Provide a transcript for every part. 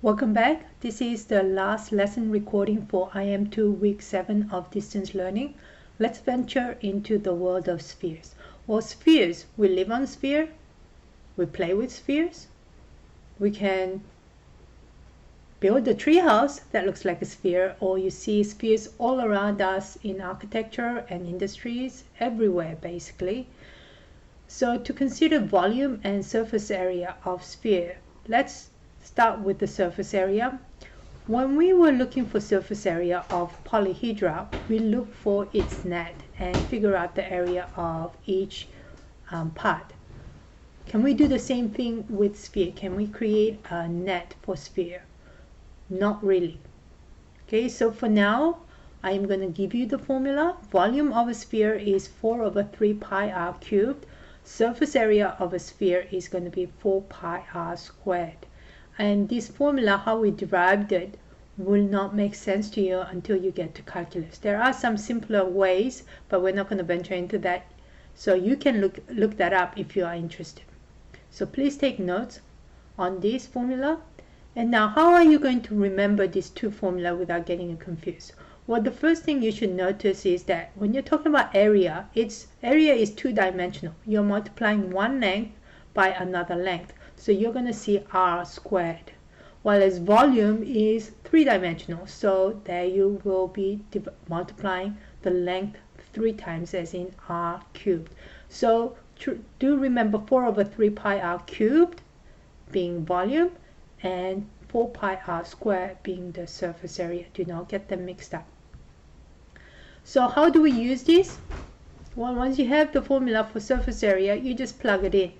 Welcome back. This is the last lesson recording for IM2 week 7 of distance learning. Let's venture into the world of spheres. Well, spheres, we live on sphere, we play with spheres, we can build a tree house that looks like a sphere, or you see spheres all around us in architecture and industries, everywhere basically. So to consider volume and surface area of sphere, let's start with the surface area. When we were looking for surface area of polyhedra, we look for its net and figure out the area of each part. Can we do the same thing with sphere? Can we create a net for sphere? Not really. Okay, so for now, I am going to give you the formula. Volume of a sphere is 4/3 pi r cubed. Surface area of a sphere is going to be 4 pi r squared. And this formula, how we derived it, will not make sense to you until you get to calculus. There are some simpler ways, but we're not going to venture into that. So you can look that up if you are interested. So please take notes on this formula. And now, how are you going to remember these two formulas without getting confused? Well, the first thing you should notice is that when you're talking about area, area is two-dimensional. You're multiplying one length by another length. So you're going to see r squared, while as volume is three-dimensional. So there you will be multiplying the length 3 times, as in r cubed. So do remember 4/3 pi r cubed being volume and 4 pi r squared being the surface area. Do not get them mixed up. So how do we use this? Well, once you have the formula for surface area, you just plug it in.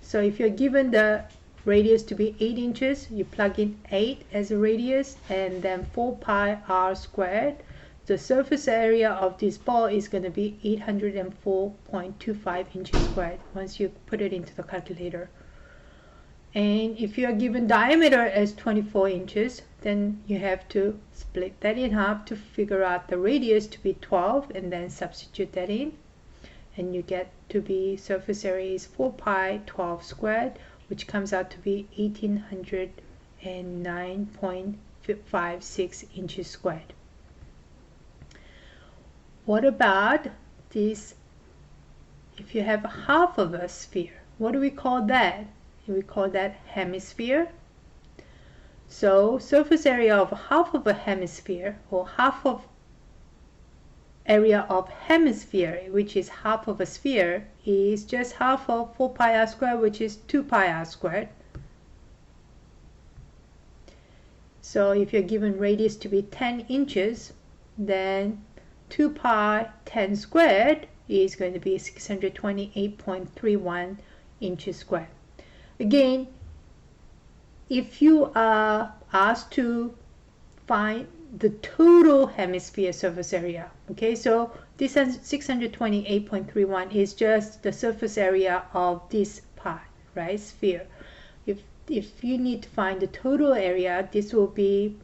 So if you're given the radius to be 8 inches, you plug in 8 as a radius and then 4 pi r squared. The surface area of this ball is going to be 804.25 inches squared once you put it into the calculator. And if you are given diameter as 24 inches, then you have to split that in half to figure out the radius to be 12 and then substitute that in. And you get to be surface area is 4 pi 12 squared, which comes out to be 1809.56 inches squared. What about this? If you have half of a sphere, what do we call that? We call that hemisphere. So surface area of half of a hemisphere, or half of area of hemisphere, which is half of a sphere, is just half of 4 pi r squared, which is 2 pi r squared. So if you're given radius to be 10 inches, then 2 pi 10 squared is going to be 628.31 inches squared. Again, if you are asked to find the total hemisphere surface area, okay, so this 628.31 is just the surface area of this part, right, sphere. If you need to find the total area, this will be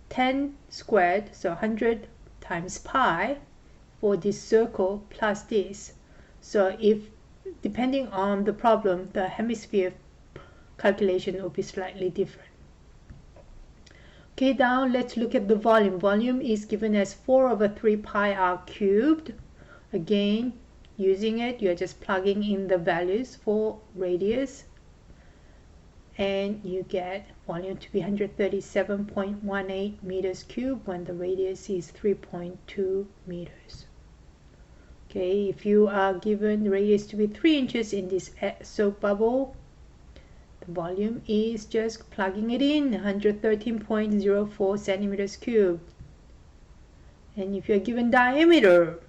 10 squared, so 100 times pi for this circle plus this. So if, depending on the problem, the hemisphere calculation will be slightly different. Okay, now let's look at the volume. Volume is given as 4/3 pi r cubed. Again, using it, you're just plugging in the values for radius, and you get volume to be 137.18 meters cubed when the radius is 3.2 meters. Okay, if you are given radius to be 3 inches in this soap bubble, the volume is just plugging it in, 113.04 centimeters cubed. And if you're given diameter,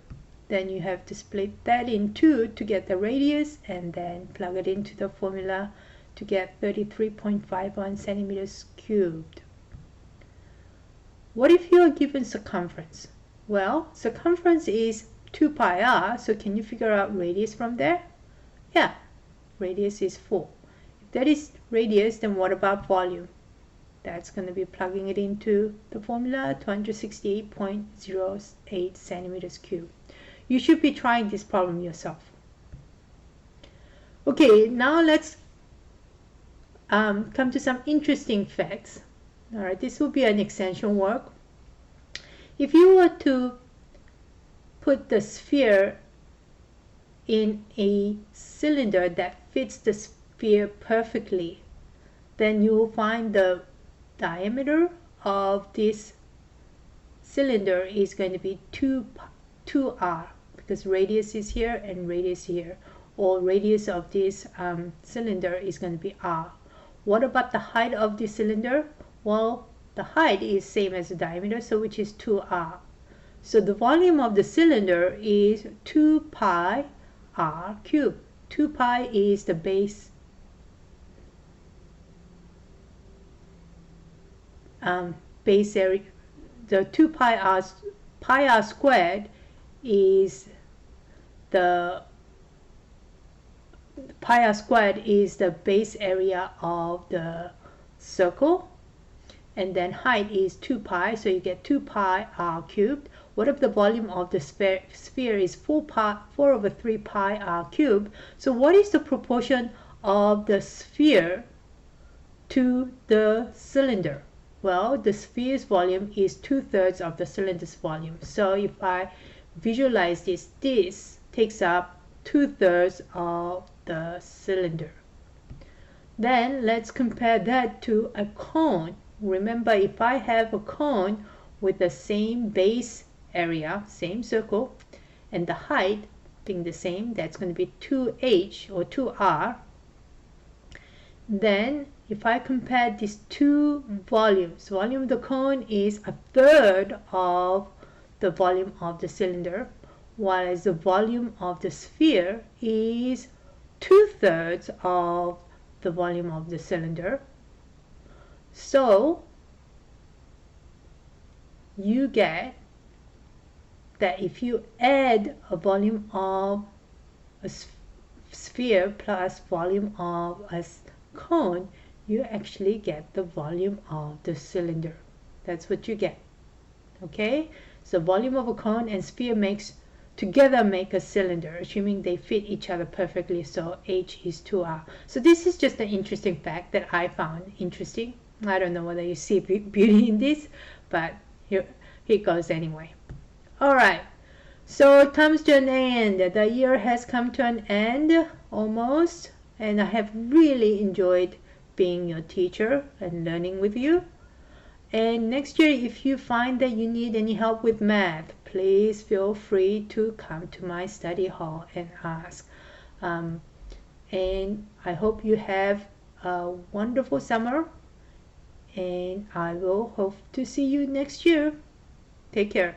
then you have to split that in 2 to get the radius and then plug it into the formula to get 33.51 centimeters cubed. What if you are given circumference? Well, circumference is 2 pi r, so can you figure out radius from there? Yeah, radius is 4. If that is radius, then what about volume? That's going to be plugging it into the formula, 268.08 centimeters cubed. You should be trying this problem yourself. Okay, now let's come to some interesting facts. All right, this will be an extension work. If you were to put the sphere in a cylinder that fits the sphere perfectly, then you will find the diameter of this cylinder is going to be 2r, because radius is here and radius here, or radius of this cylinder is going to be r. What about the height of the cylinder? Well, the height is same as the diameter, so which is 2r. So the volume of the cylinder is 2 pi r cubed. 2 pi is the base area. The 2 pi r squared is the base area of the circle, and then height is 2 pi, so you get 2 pi r cubed. What if the volume of the sphere is 4 over 3 pi r cubed? So what is the proportion of the sphere to the cylinder? Well, the sphere's volume is 2/3 of the cylinder's volume. So if I visualize this takes up 2/3 of the cylinder. Then let's compare that to a cone. Remember, if I have a cone with the same base area, same circle, and the height being the same, that's going to be 2h or 2r. Then if I compare these two volumes, volume of the cone is 1/3 of the volume of the cylinder, whereas the volume of the sphere is 2/3 of the volume of the cylinder. So you get that if you add a volume of a sphere plus volume of a cone, you actually get the volume of the cylinder. That's what you get. Okay, so volume of a cone and sphere together make a cylinder, assuming they fit each other perfectly, so h is 2r. So this is just an interesting fact that I found interesting. I don't know whether you see beauty in this, but here it goes anyway. All right, so it comes to an end. The year has come to an end almost, and I have really enjoyed being your teacher and learning with you. And next year, if you find that you need any help with math, please feel free to come to my study hall and ask. And I hope you have a wonderful summer, and I will hope to see you next year. Take care.